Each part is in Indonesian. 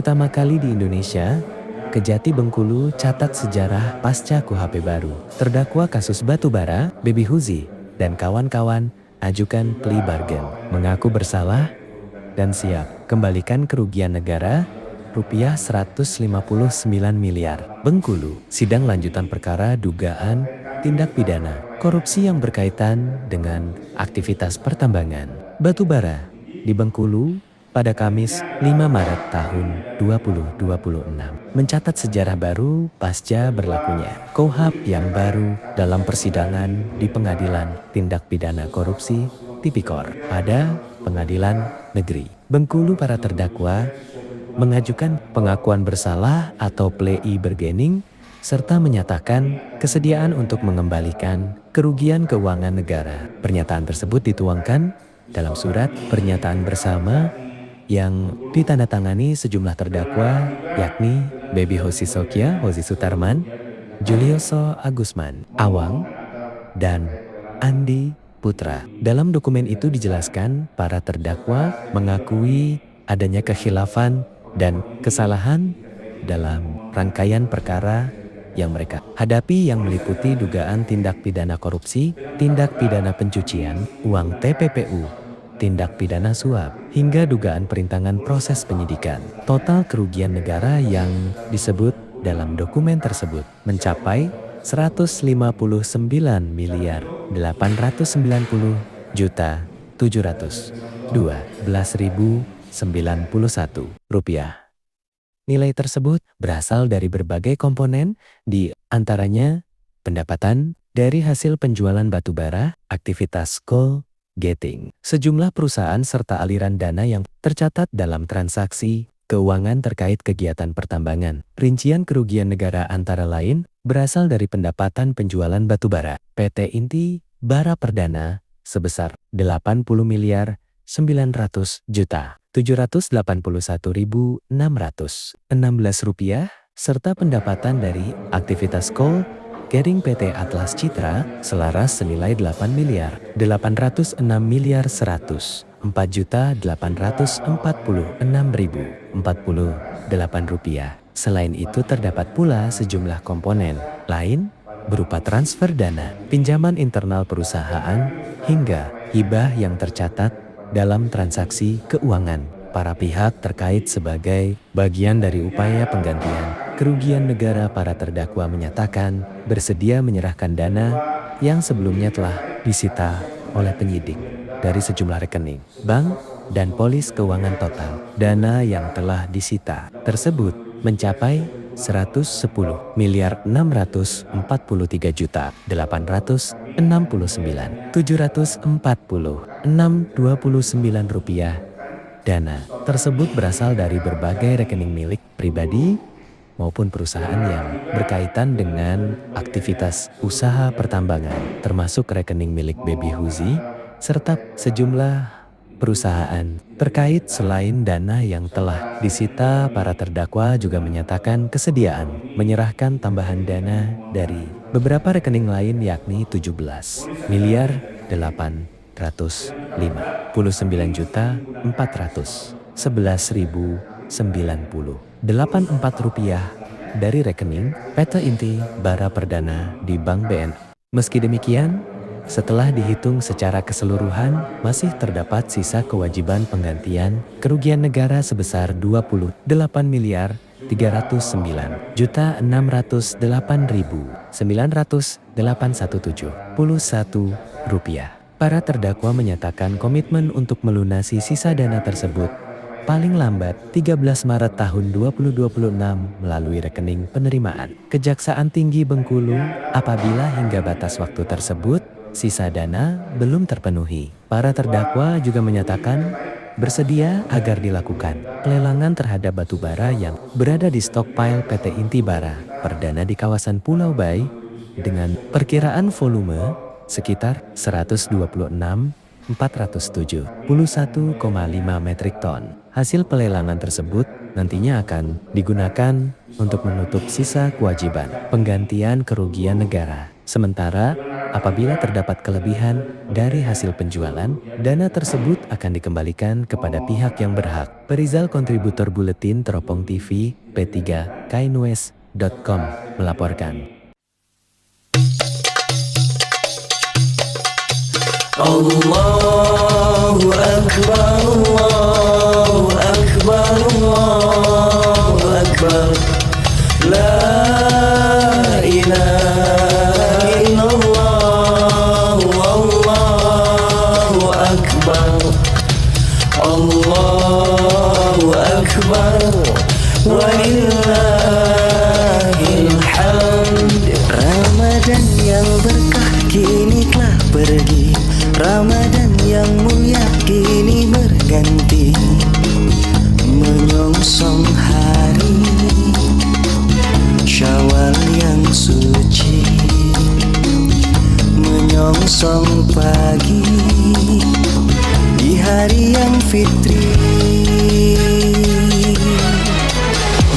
Pertama kali di Indonesia, Kejati Bengkulu catat sejarah pasca KUHP baru. Terdakwa kasus batubara, Baby Huzi, dan kawan-kawan ajukan plea bargain, mengaku bersalah dan siap kembalikan kerugian negara rupiah 159 miliar. Bengkulu, sidang lanjutan perkara dugaan tindak pidana korupsi yang berkaitan dengan aktivitas pertambangan batubara di Bengkulu pada Kamis 5 Maret tahun 2026 mencatat sejarah baru pasca berlakunya KUHP yang baru dalam persidangan di Pengadilan Tindak Pidana Korupsi Tipikor pada Pengadilan Negeri Bengkulu. Para terdakwa mengajukan pengakuan bersalah atau plea bargaining serta menyatakan kesediaan untuk mengembalikan kerugian keuangan negara. Pernyataan tersebut dituangkan dalam surat pernyataan bersama yang ditandatangani sejumlah terdakwa, yakni Baby Hozi Sokya, Hozi Sutarman, Julioso Agusman, Awang, dan Andi Putra. Dalam dokumen itu dijelaskan para terdakwa mengakui adanya kekhilafan dan kesalahan dalam rangkaian perkara yang mereka hadapi yang meliputi dugaan tindak pidana korupsi, tindak pidana pencucian uang TPPU, tindak pidana suap, hingga dugaan perintangan proses penyidikan. Total kerugian negara yang disebut dalam dokumen tersebut mencapai 159 miliar 890 juta 712.091 rupiah. Nilai tersebut berasal dari berbagai komponen, di antaranya pendapatan dari hasil penjualan batubara, aktivitas coal getting, sejumlah perusahaan serta aliran dana yang tercatat dalam transaksi keuangan terkait kegiatan pertambangan. Rincian kerugian negara antara lain berasal dari pendapatan penjualan batubara PT Inti Bara Perdana sebesar 80 miliar 900 juta 781.616 rupiah, serta pendapatan dari aktivitas coal getting PT Atlas Citra selaras senilai 8 miliar 806 miliar 104 juta 846.048 rupiah. Selain itu terdapat pula sejumlah komponen lain berupa transfer dana, pinjaman internal perusahaan, hingga hibah yang tercatat dalam transaksi keuangan para pihak terkait sebagai bagian dari upaya penggantian kerugian negara. Para terdakwa menyatakan bersedia menyerahkan dana yang sebelumnya telah disita oleh penyidik dari sejumlah rekening bank dan polis keuangan. Total dana yang telah disita tersebut mencapai 110 miliar 643 juta 869.746.29 rupiah. Dana tersebut berasal dari berbagai rekening milik pribadi maupun perusahaan yang berkaitan dengan aktivitas usaha pertambangan, termasuk rekening milik Baby Huzi serta sejumlah perusahaan terkait. Selain dana yang telah disita, para terdakwa juga menyatakan kesediaan menyerahkan tambahan dana dari beberapa rekening lain, yakni 17 miliar 859 juta 411.090.84 rupiah dari rekening PT Inti Bara Perdana di Bank BNI. Meski demikian, setelah dihitung secara keseluruhan, masih terdapat sisa kewajiban penggantian kerugian negara sebesar 28 miliar 309 juta 608.981.71 rupiah. Para terdakwa menyatakan komitmen untuk melunasi sisa dana tersebut paling lambat 13 Maret tahun 2026 melalui rekening penerimaan Kejaksaan Tinggi Bengkulu. Apabila hingga batas waktu tersebut sisa dana belum terpenuhi, para terdakwa juga menyatakan bersedia agar dilakukan pelelangan terhadap batubara yang berada di stockpile PT Inti Bara Perdana di kawasan Pulau Bai dengan perkiraan volume sekitar 126.471,5 metrik ton. Hasil pelelangan tersebut nantinya akan digunakan untuk menutup sisa kewajiban penggantian kerugian negara Sementara, apabila terdapat kelebihan dari hasil penjualan, dana tersebut akan dikembalikan kepada pihak yang berhak. Perizal, kontributor Buletin Teropong TV, P3, Kainues.com, melaporkan. Allahu Akbar, Allahu Akbar, Allahu Akbar. La ilaha illallah, Allahu Akbar, Allahu Akbar, walillahil hamd. Ramadan yang berkah kini telah pergi, Ramadan yang mulia kini berganti, menyongsong hari Syawal yang suci, menyongsong pagi di hari yang fitri.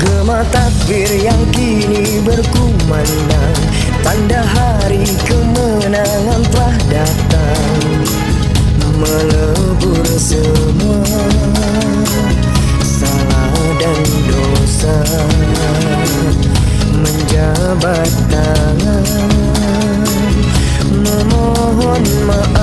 Gema takbir yang kini berkumandang, tanda hari kemenangan telah datang, melebur semua salah dan dosa, menjabat tangan memohon maaf.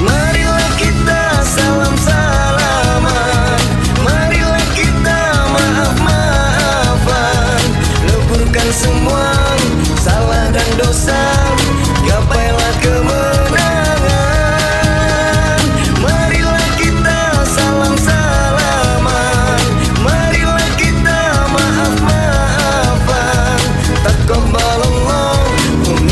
Marilah kita salam-salaman, marilah kita maaf-maafan, leburkan semua salah dan dosa, gapailah kemenangan. Marilah kita salam-salaman, marilah kita maaf-maafan, taqabbalallahu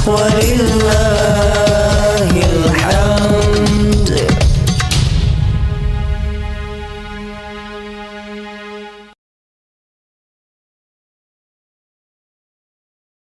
walillah.